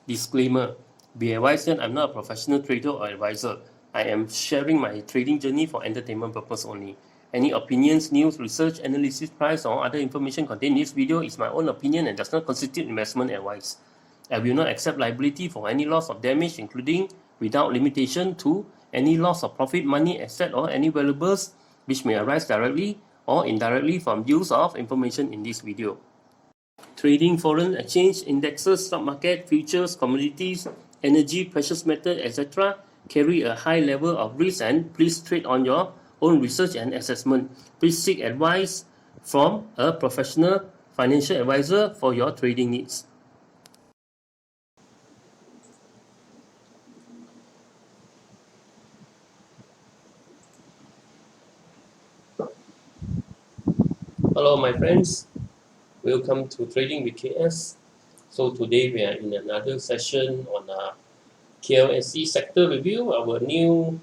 Disclaimer: be advised that I'm not a professional trader or advisor. I am sharing my trading journey for entertainment purpose only. Any opinions, news, research, analysis, price, or other information contained in this video is my own opinion and does not constitute investment advice. I will not accept liability for any loss or damage, including, without limitation to, any loss of profit, money, asset, or any valuables which may arise directly or indirectly from use of information in this video. Trading foreign exchange, indexes, stock market, futures, commodities, energy, precious metal, etc. carry a high level of risk, and please trade on your own research and assessment. Please seek advice from a professional financial advisor for your trading needs. Hello my friends, welcome to Trading with KS. So today we are in another session on KLSE sector review, our new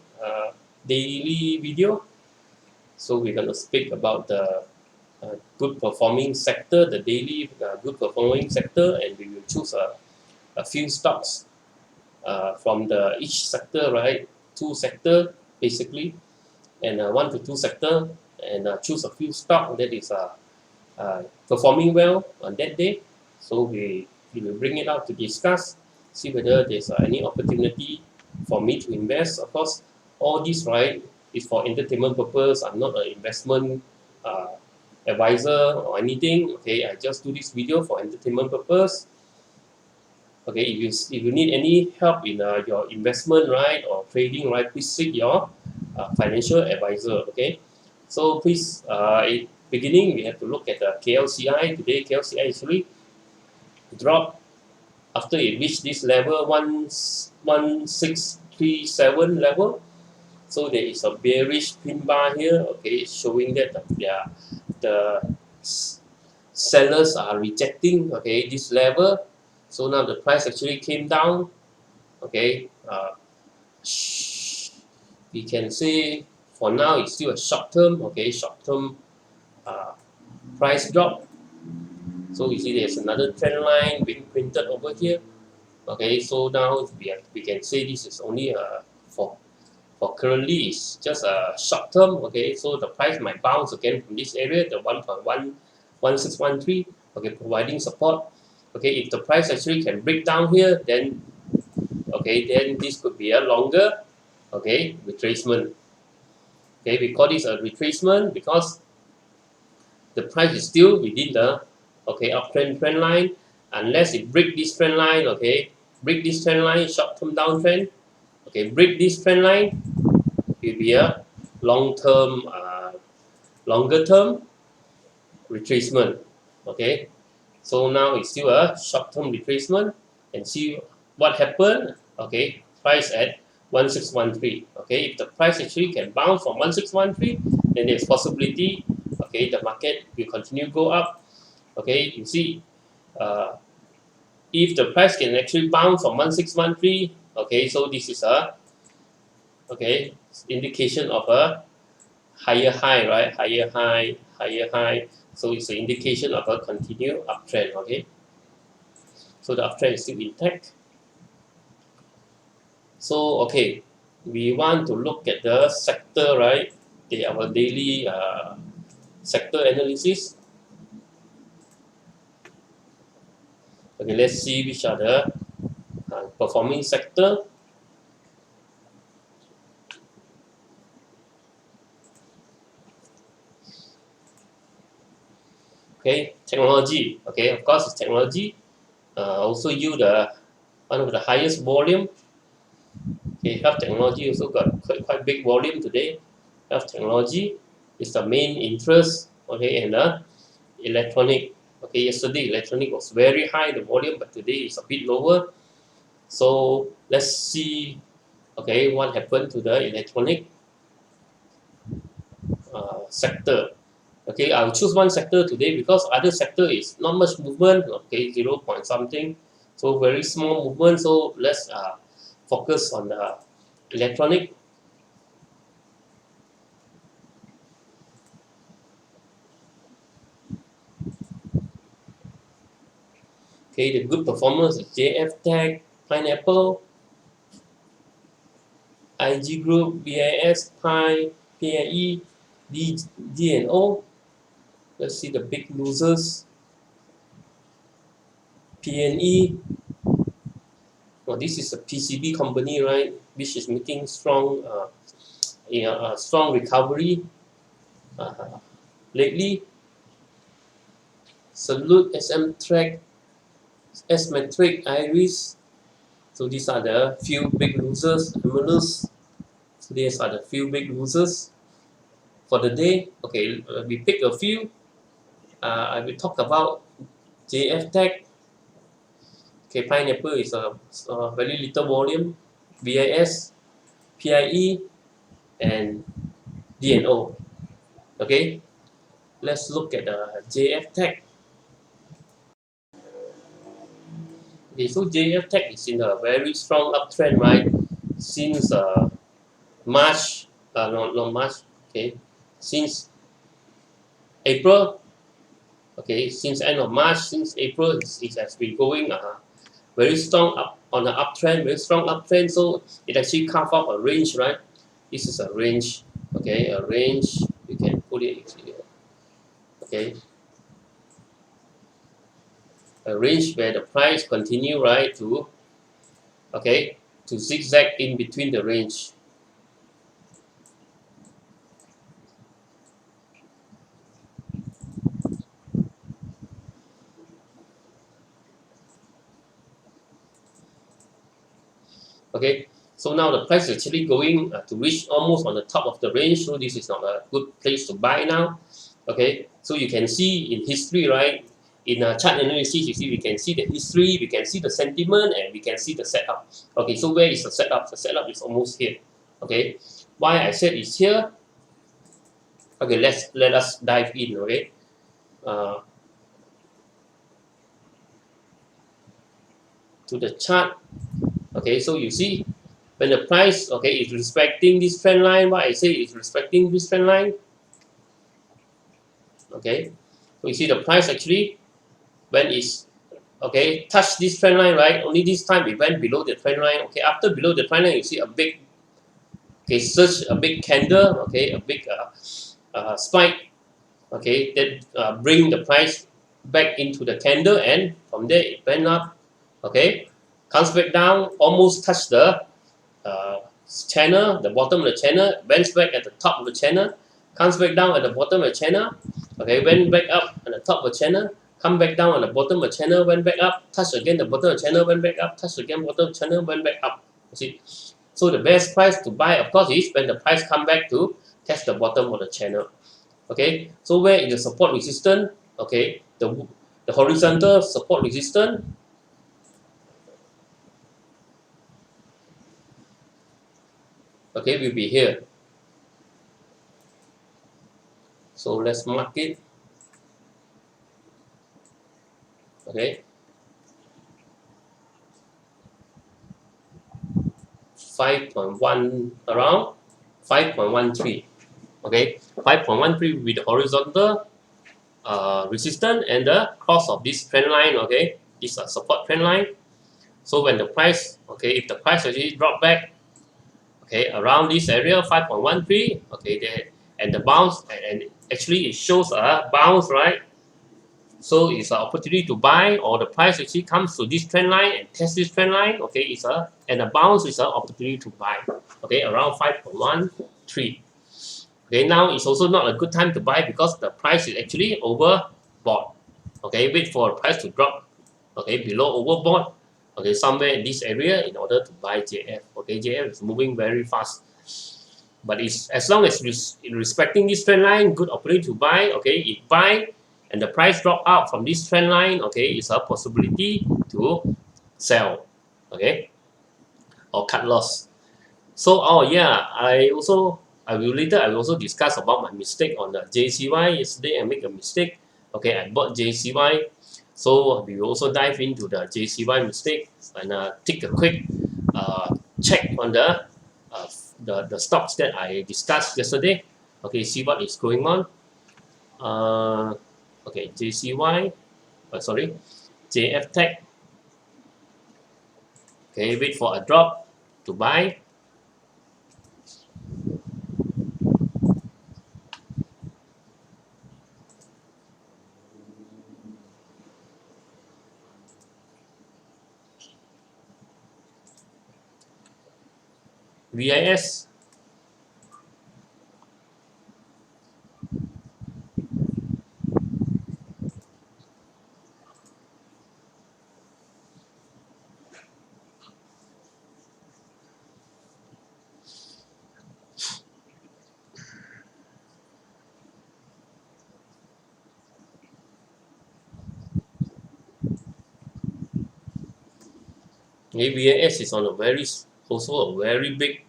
daily video. So we're going to speak about the good performing sector, the daily good performing sector, and we will choose a few stocks from each sector, right? 2 sector basically, and 1 to 2 sector, and choose a few stock that is performing well on that day. So we will bring it out to discuss, see whether there's any opportunity for me to invest. Of course, all this, right, is for entertainment purpose. I'm not an investment advisor or anything. Okay, I just do this video for entertainment purpose. Okay, if you need any help in your investment, right, or trading, right, please seek your financial advisor. Okay, so please, beginning we have to look at the KLCI. Today KLCI actually dropped after it reached this level 1637 level. So there is a bearish pin bar here. Okay, showing that the sellers are rejecting, okay, this level. So now the price actually came down. Okay, we can say for now it's still a short term. Okay, short term price drop. So you see there's another trend line being printed over here. Okay, so now we can say this is only for currently it's just a short term. Okay, so the price might bounce again from this area, the 1.1613. Okay, providing support. Okay, if the price actually can break down here, then okay, then this could be a longer, okay, retracement. Okay, we call this a retracement because the price is still within the, okay, uptrend trend line. Unless it break this trend line, okay, break this trend line, short-term downtrend, okay, break this trend line, it will be a long-term, longer-term retracement. Okay, so now it's still a short-term retracement, and see what happened. Okay, price at 1613. Okay, if the price actually can bounce from 1613, then there's possibility, okay, the market will continue to go up. Okay, you see, if the price can actually bounce from 1613, okay, so this is a, okay, indication of a higher high, right? Higher high, higher high. So it's an indication of a continued uptrend. Okay, so the uptrend is still intact. So okay, we want to look at the sector, right? Our daily sector analysis. Okay, let's see which are the performing sector. Okay, technology. Okay, of course, it's technology. Also, one of the highest volume. Okay, health technology also got quite big volume today. Health technology is the main interest. Okay, and electronic. Okay, yesterday electronic was very high the volume, but today it's a bit lower. So let's see. Okay, what happened to the electronic sector? Okay, I'll choose one sector today because other sector is not much movement. Okay, 0 point something, so very small movement. So let's focus on the electronic. Okay, the good performance is JFTECH, Pineapple, IG Group, BIS, Pi, PIE, D&O. Let's see the big losers. PNE. Well, this is a PCB company, right? Which is making strong, strong recovery lately. Salute, SM Track, S Metric, Iris. So these are the few big losers. Amulus. So these are the few big losers for the day. Okay, we pick a few. I will talk about JFTECH. Okay, Pineapple is a very little volume. BIS, PIE, and D&O. Okay, let's look at the JFTECH. Okay, so JFTECH is in a very strong uptrend, right? Since March, not March, okay, since April, okay, since end of March, since April, it has been going very strong up on the uptrend, very strong uptrend. So it actually carved out a range, right? This is a range, okay, a range. You can put it here, okay, a range where the price continue, right, to, okay, to zigzag in between the range. Okay, so now the price is actually going to reach almost on the top of the range, so this is not a good place to buy now. Okay, so you can see in history, right, in chart analysis, you see we can see the history, we can see the sentiment, and we can see the setup. Okay, so where is the setup? The setup is almost here. Okay, why I said it's here? Okay, let us dive in. Okay, uh, to the chart. Okay, so you see when the price, okay, is respecting this trend line, what I say is respecting this trend line. Okay, so you see the price actually when it's, okay, touch this trend line, right? Only this time it went below the trend line. Okay, after below the trend line, you see a big, okay, such a big candle. Okay, a big spike. Okay, that bring the price back into the candle, and from there it went up. Okay, comes back down, almost touch the channel, the bottom of the channel, went back at the top of the channel, comes back down at the bottom of the channel, okay, went back up at the top of the channel, come back down at the bottom of the channel, went back up, touch again the bottom of the channel, went back up, touch again bottom of the channel, went back up. You see, so the best price to buy, of course, is when the price come back to test the bottom of the channel. Okay, so where is the support resistance? Okay, the horizontal support resistance. Okay, will be here. So let's mark it. Okay, 5.1, around 5.13. Okay, 5.13 will be the horizontal resistance and the cross of this trend line. Okay, this is a support trend line. So when the price, okay, if the price actually drop back, okay, around this area 5.13, okay, there, and the bounce, and actually it shows a bounce, right? So it's an opportunity to buy, or the price actually comes to this trend line and test this trend line. Okay, it's a, and the bounce is an opportunity to buy. Okay, around 5.13. Okay, now it's also not a good time to buy because the price is actually overbought. Okay, wait for the price to drop, okay, below overbought, okay, somewhere in this area in order to buy JF. Okay, JF is moving very fast, but it's, as long as it's respecting this trend line, good opportunity to buy. Okay, if buy and the price drop out from this trend line, okay, it's a possibility to sell, okay, or cut loss. So, oh yeah, I will also discuss about my mistake on the JCY. Yesterday I make a mistake. Okay, I bought JCY. So we will also dive into the JCY mistake and take a quick check on the stocks that I discussed yesterday. Okay, see what is going on. Okay, JCY, sorry, JFTECH. Okay, wait for a drop to buy. VIS. VIS is on a also a very big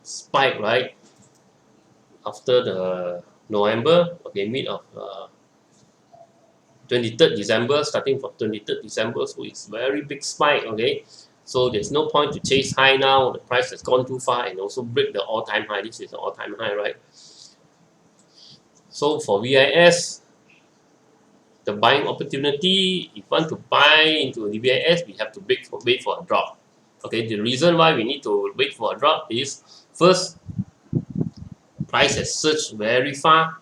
spike, right? After the November, okay, mid of 23rd December, starting from 23rd December, so it's very big spike, okay? So there's no point to chase high now. The price has gone too far and also break the all-time high. This is the all-time high, right? So for VIS, the buying opportunity, if you want to buy into the VIS, we have to wait for a drop. Okay, the reason why we need to wait for a drop is, first, price has surged very far.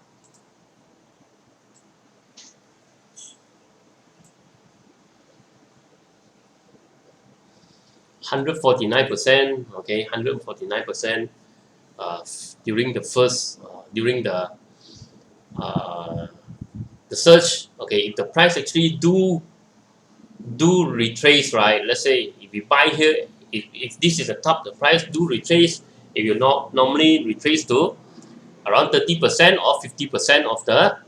%149%, okay, 149% during the first the surge. Okay, if the price actually do retrace, right? Let's say if you buy here, if this is the top, the price do retrace. If you not normally retrace to around 30% or 50% of the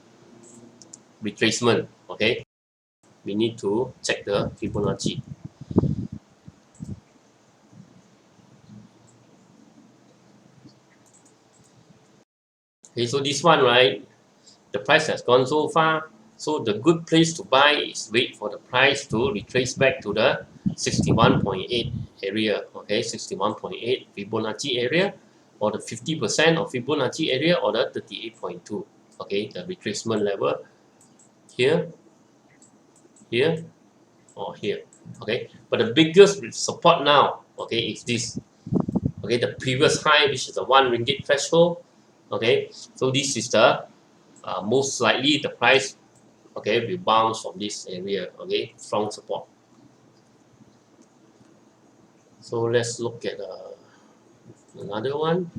retracement, okay, we need to check the Fibonacci. Okay, so this one, right, the price has gone so far, so the good place to buy is wait for the price to retrace back to the 61.8 area, okay, 61.8 Fibonacci area, or the 50% of Fibonacci area, or the 38.2, okay, the retracement level here, here, or here, okay. But the biggest support now, okay, is this, okay, the previous high, which is the 1 ringgit threshold, okay. So this is the most likely the price, okay, will bounce from this area, okay, strong support. So let's look at another one.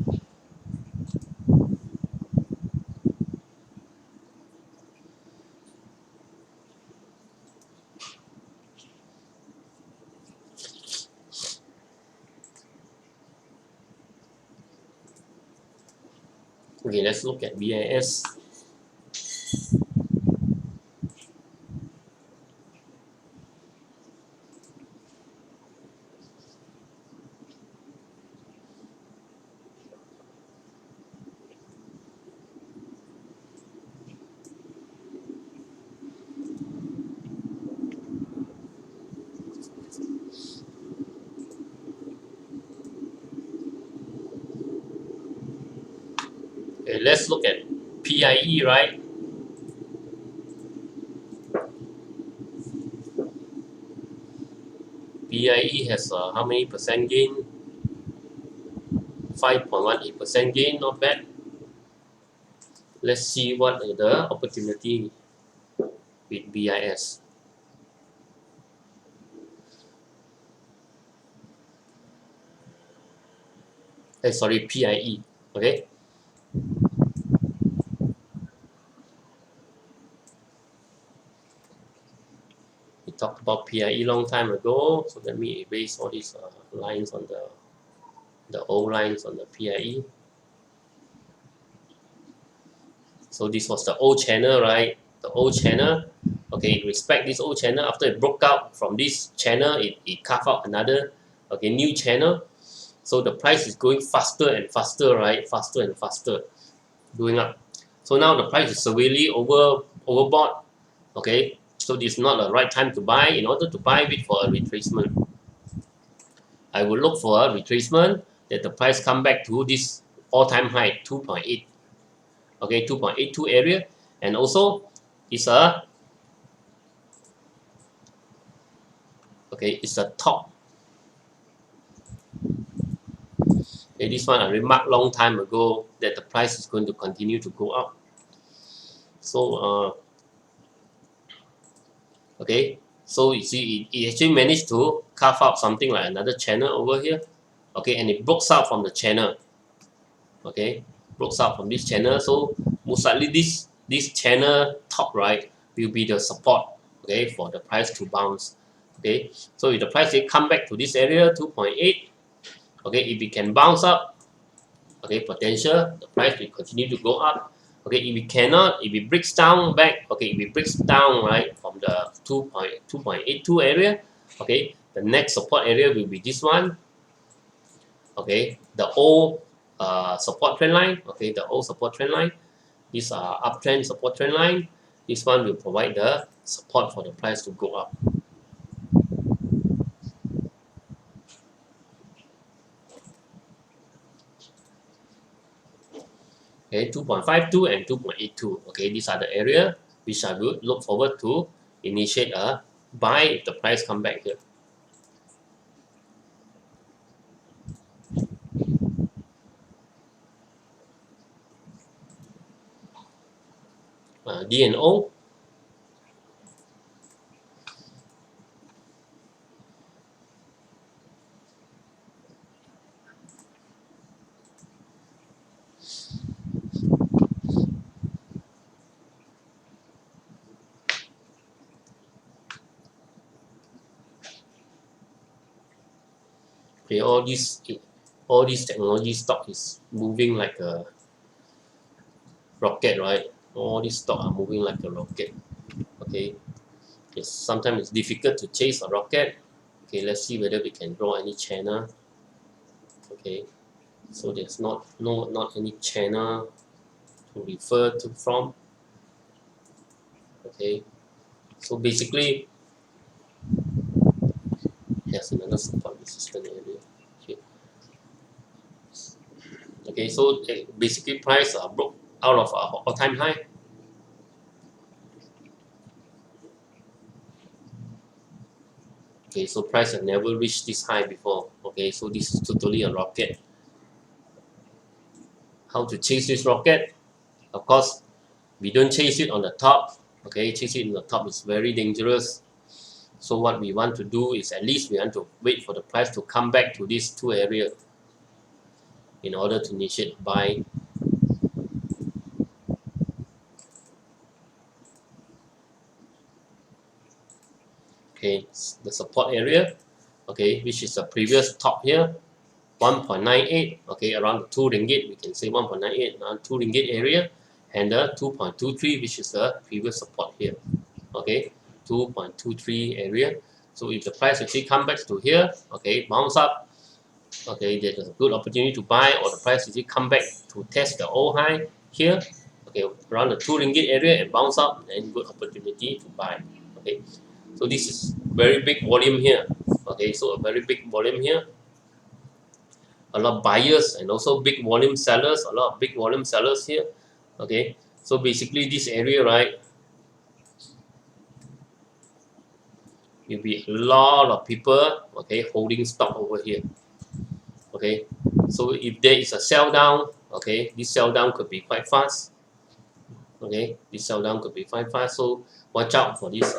Okay, let's look at BIS. Okay, let's look at PIE, right? PIE has how many percent gain? 5.18% gain, not bad. Let's see what are the opportunity with BIS. Sorry, PIE, okay? We talked about PIE long time ago, so let me erase all these lines on the old lines on the PIE. So this was the old channel, right? The old channel. Okay, respect this old channel. After it broke out from this channel, it carved out another, okay, new channel. So the price is going faster and faster, right? Faster and faster, going up. So now the price is severely overbought. Okay, so this is not the right time to buy. In order to buy, wait for a retracement. I will look for a retracement that the price come back to this all-time high 2.8. Okay, 2.82 area, and also it's a okay, it's a top Okay, this one I remarked long time ago that the price is going to continue to go up. So okay, so you see it actually managed to carve out something like another channel over here. Okay, and it breaks out from the channel. Okay, breaks out from this channel. So most likely this channel top right will be the support. Okay, for the price to bounce. Okay, so if the price they come back to this area 2.8, okay, if it can bounce up, okay, potential the price will continue to go up. Okay, if it cannot, if it breaks down back, okay, if it breaks down right from the 2.82 area, okay, the next support area will be this one. Okay, the old support trend line. Okay, the old support trend line. These are uptrend support trend line. This one will provide the support for the price to go up. Okay, 2.52 and 2.82. Okay, these are the area which I would look forward to initiate a buy if the price come back here. D&O. Okay, all these technology stock is moving like a rocket, right? All these stock are moving like a rocket. Okay, sometimes it's difficult to chase a rocket. Okay, let's see whether we can draw any channel. Okay, so there's not any channel to refer to from. Okay, so basically there's another support resistance area. Okay, okay, so basically price broke out of our all-time high. Okay, so price has never reached this high before. Okay, so this is totally a rocket. How to chase this rocket? Of course, we don't chase it on the top. Okay, chase it on the top is very dangerous. So what we want to do is at least we want to wait for the price to come back to these two areas in order to initiate buy. Okay, the support area, okay, which is the previous top here, 1.98, okay, around the 2 ringgit, we can say 1.98, around 2 ringgit area, and the 2.23, which is the previous support here, okay, 2.23 area. So if the price actually come back to here, okay, bounce up, okay, there's a good opportunity to buy, or the price actually come back to test the old high here, okay, around the 2 ringgit area and bounce up, then good opportunity to buy, okay. So this is very big volume here. Okay, so a very big volume here. A lot of buyers and also big volume sellers. A lot of big volume sellers here. Okay, so basically this area, right, will be a lot of people, okay, holding stock over here. Okay, so if there is a sell down, okay, this sell down could be quite fast. Okay, this sell down could be quite fast. So watch out for this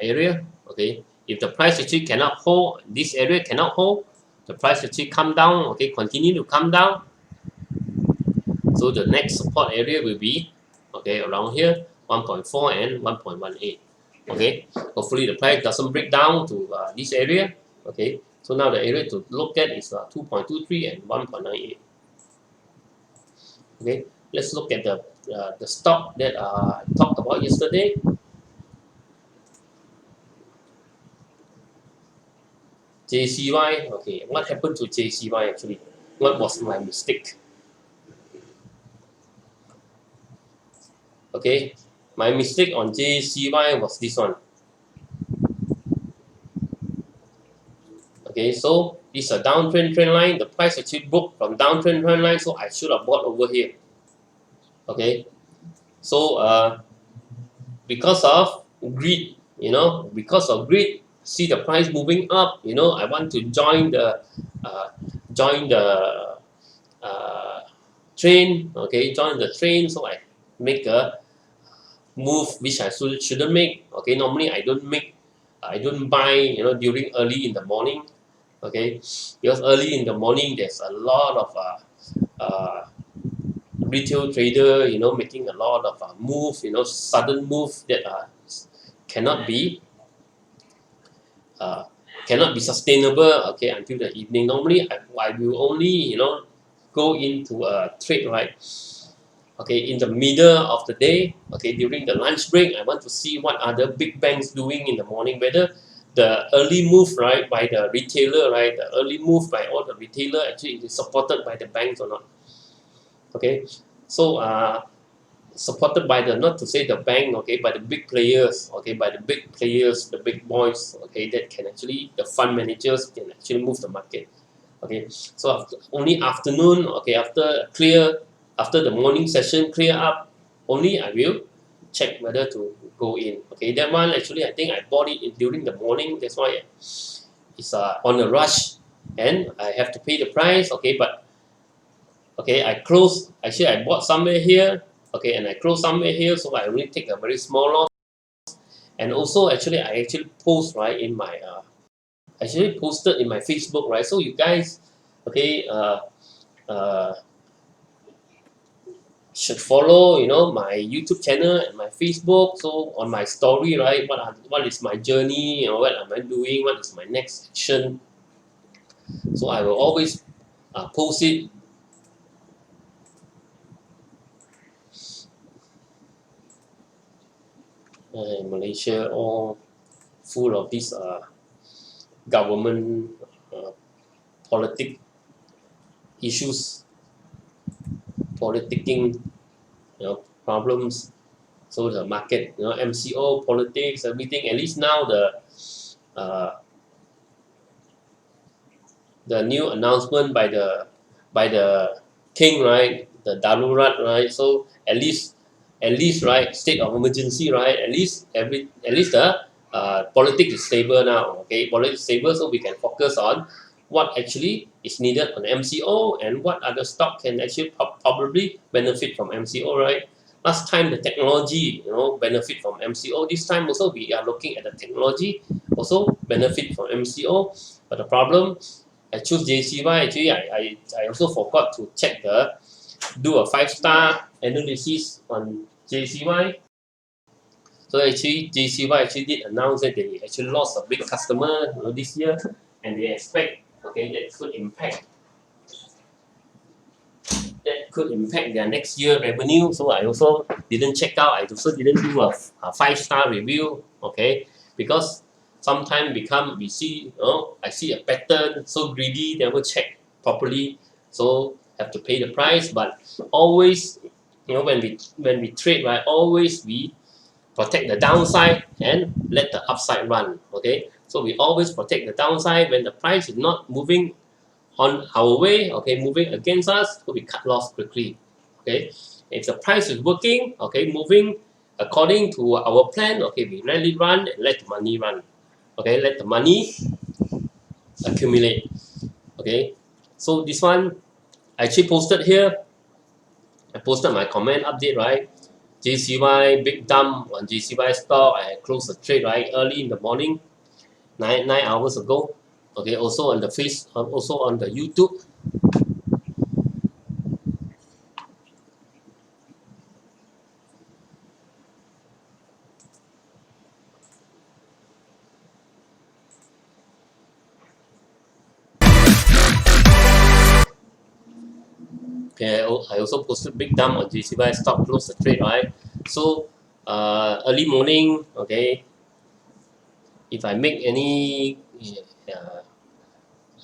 area. Okay, if the price actually cannot hold, this area cannot hold, the price actually come down, okay, continue to come down. So the next support area will be, okay, around here, 1.4 and 1.18. Okay, hopefully the price doesn't break down to this area. Okay, so now the area to look at is 2.23 and 1.98. Okay, let's look at the stock that I talked about yesterday. JCY, okay, what happened to JCY actually? What was my mistake? Okay, my mistake on JCY was this one. Okay, so this is a downtrend trend line. The price actually broke from downtrend trend line, so I should have bought over here. Okay, so because of greed, because of greed, see the price moving up. I want to join the join the train, okay, join the train, so I make a move which I shouldn't make. Okay, normally I don't buy, you know, during early in the morning. Okay, because early in the morning there's a lot of retail trader, you know, making a lot of move, you know, sudden move that cannot be uh, cannot be sustainable, okay, until the evening. Normally I will only, you know, go into a trade, right, okay, in the middle of the day, okay, during the lunch break. I want to see what are the big banks doing in the morning, whether the early move, right, by the retailer, right, the early move by all the retailer actually is supported by the banks or not. Okay, so supported by the, not to say the bank, okay, by the big players, okay, by the big players, the big boys, okay, that can actually, the fund managers can actually move the market. Okay, so only afternoon, okay, after the morning session clear up, only I will check whether to go in. Okay, that one actually I think I bought it during the morning. That's why it's on a rush, and I have to pay the price. Okay, but okay, I close. Actually, I bought somewhere here. Okay, and I close somewhere here, so I only take a very small loss. And also, actually, I actually post, right, in my actually posted in my Facebook, right. So you guys, okay, uh, should follow, you know, my YouTube channel and my Facebook. So on my story, right, what is my journey, you know, what am I doing, what is my next action. So I will always post it. Malaysia all full of this government politic issues, politicking, you know, problems. So the market, you know, MCO, politics, everything. At least now uh, the new announcement by the king, right, the Darurat, right. So at least right, state of emergency, right. At least the politics is stable now. Okay, politics is stable, so we can focus on what actually is needed on MCO and what other stock can actually probably benefit from MCO, right. Last time the technology, you know, benefit from MCO. This time also we are looking at the technology also benefit from MCO. But the problem, I choose JCY. Actually, I also forgot to check do a 5-star analysis on JCY. So actually, JCY actually did announce that they actually lost a big customer, you know, this year, and they expect, okay, that could impact their next year revenue. So I also didn't check out. I also didn't do a 5-star review. Okay, because sometimes we see, you know, I see a pattern, so greedy, never check properly, so have to pay the price. But always, you know, when we trade, right, always we protect the downside and let the upside run. Okay, so we always protect the downside when the price is not moving on our way, okay, moving against us, so we cut loss quickly. Okay, if the price is working, okay, moving according to our plan, okay, we let it run and let the money run. Okay, let the money accumulate. Okay, so this one I actually posted here. I posted my comment update, right. JCY big dump on JCY stock. I closed the trade, right, early in the morning, 9 hours ago. Okay, also on the also on the YouTube. Okay, I also posted big dump on JCY stock, close the trade, right. So early morning, okay, if I make any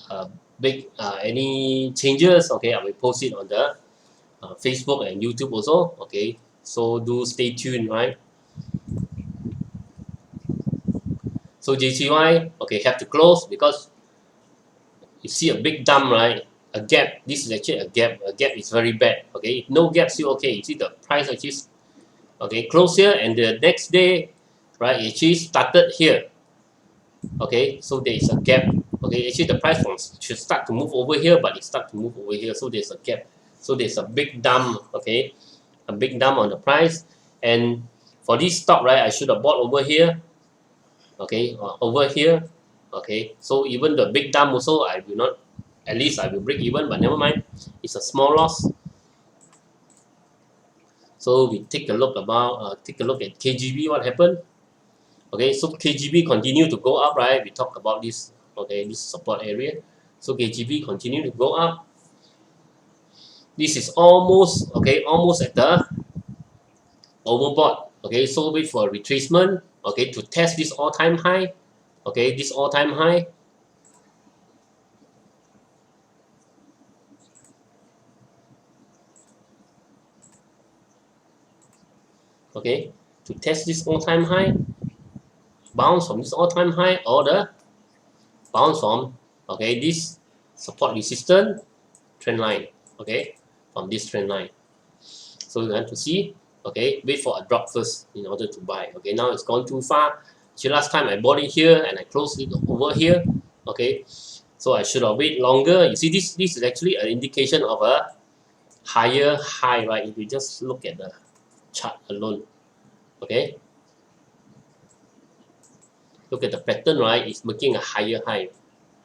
uh, big any changes, okay, I will post it on the Facebook and YouTube also. Okay, so do stay tuned, right. So JCY, okay, have to close because you see a big dump, right, a gap. This is actually a gap. A gap is very bad. Okay, if no gap, still okay. You see the price actually, okay, close here, and the next day, right, it actually started here. Okay, so there is a gap. Okay, actually the price should start to move over here, but it start to move over here, so there's a gap. So there's a big dump, okay, a big dump on the price. And for this stock, right, I should have bought over here, okay, or over here, okay. So even the big dump also, I will not, at least I will break even, but never mind, it's a small loss. So we take a look at KGB, what happened. Okay, so KGB continue to go up, right? We talk about this, okay, this support area. So KGB continue to go up. This is almost, okay, almost at the overbought. Okay, so wait for a retracement, okay, to test this all-time high. Okay, this all-time high. Okay, to test this all-time high, bounce from this all-time high, or the bounce from, okay, this support resistance trend line, okay, from this trend line. So you have to see, okay, wait for a drop first in order to buy. Okay, now it's gone too far. See, last time I bought it here and I closed it over here. Okay, so I should have waited longer. You see, this is actually an indication of a higher high, right? If you just look at the chart alone, okay, look at the pattern, right? It's making a higher high,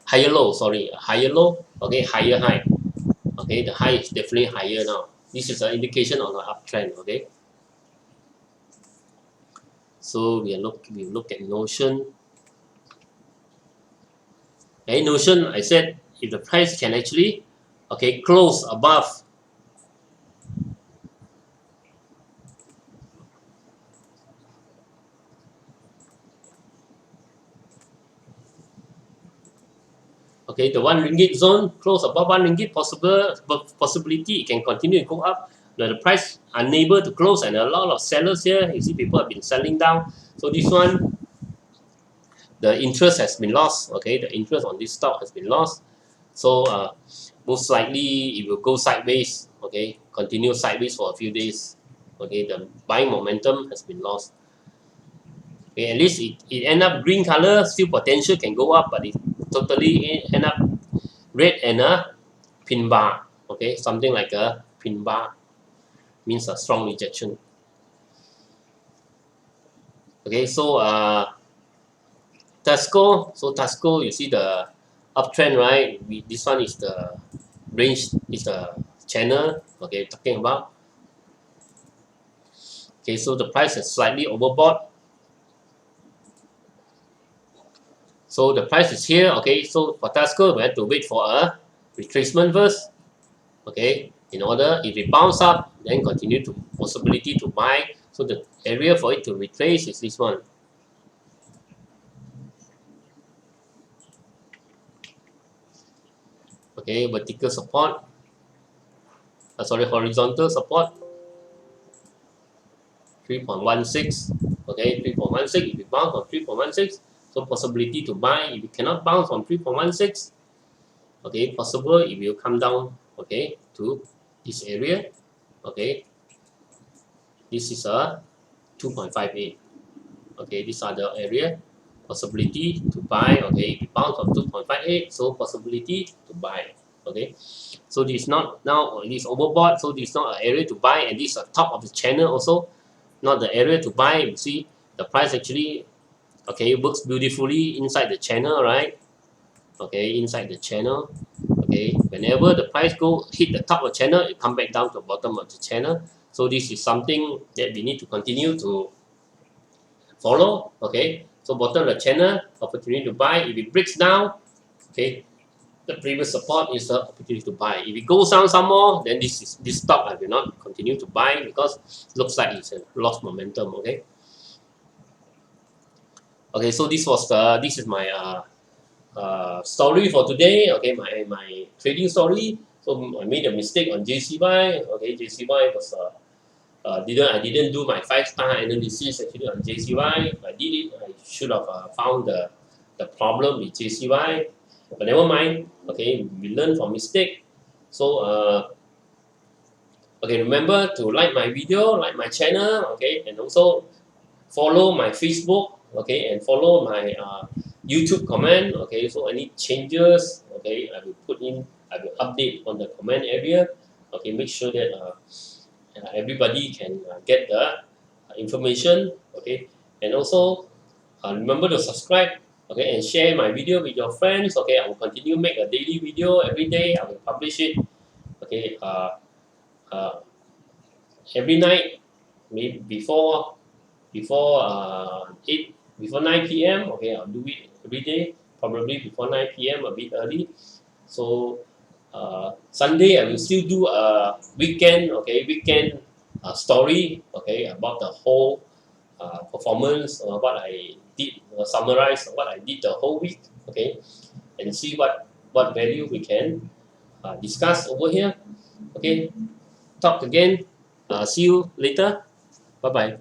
higher low. Sorry, a higher low. Okay, higher high. Okay, the high is definitely higher now. This is an indication of an uptrend. Okay. So we look at Notion. Okay, Notion, I said if the price can actually, okay, close above, okay, the 1 ringgit zone, close above 1 ringgit, possibility it can continue to go up. But the price unable to close, and a lot of sellers here, you see people have been selling down. So this one, the interest has been lost. Okay, the interest on this stock has been lost. So most likely it will go sideways. Okay, continue sideways for a few days. Okay, the buying momentum has been lost. Okay, at least it end up green color, still potential can go up, but it totally end up red and a pin bar. Okay, something like a pin bar means a strong rejection. Okay, so Tesco, you see the uptrend, right? This one is the range, is the channel. Okay, talking about. Okay, so the price is slightly overbought. So the price is here. Okay, so for Tesco, we have to wait for a retracement first. Okay, in order, if it bounce up, then continue to possibility to buy. So the area for it to retrace is this one. Okay, vertical support. Sorry, horizontal support. 3.16. Okay, 3.16. If it bounce from 3.16, so possibility to buy. If it cannot bounce from 3.16, okay, possible it will come down. Okay, to this area. Okay, this is a 2.58. Okay, these are the area. Possibility to buy. Okay, if it bounce from 2.58, so possibility to buy. Okay, so this is not now, this overbought, so this is not an area to buy, and this is the top of the channel also, not the area to buy. You see the price actually, okay, works beautifully inside the channel, right? Okay, inside the channel. Okay, whenever the price hit the top of the channel, it come back down to the bottom of the channel. So this is something that we need to continue to follow. Okay, so bottom of the channel, opportunity to buy. If it breaks down, okay, the previous support is the opportunity to buy. If it goes down some more, then this stock I will not continue to buy, because it looks like it's a lost momentum. Okay. Okay, so this is my story for today. Okay, my trading story. So I made a mistake on JCY. Okay, JCY was I didn't do my 5-star analysis actually on JCY. If I did it, I should have found the problem with JCY. But never mind. Okay, we learn from mistake. So okay, remember to like my video, like my channel. Okay, and also follow my Facebook. Okay, and follow my YouTube comment. Okay, so any changes, okay, I will update on the comment area. Okay, make sure that everybody can get the information. Okay, and also remember to subscribe. Okay, and share my video with your friends. Okay, I will continue make a daily video every day. I will publish it. Okay, uh, every night, maybe before 9 p.m. Okay, I'll do it every day. Probably before 9 p.m. a bit early. So Sunday I will still do a weekend story. Okay, about the whole performance or what I did, summarize what I did the whole week. Okay, and see what value we can discuss over here. Okay, talk again. See you later. Bye bye.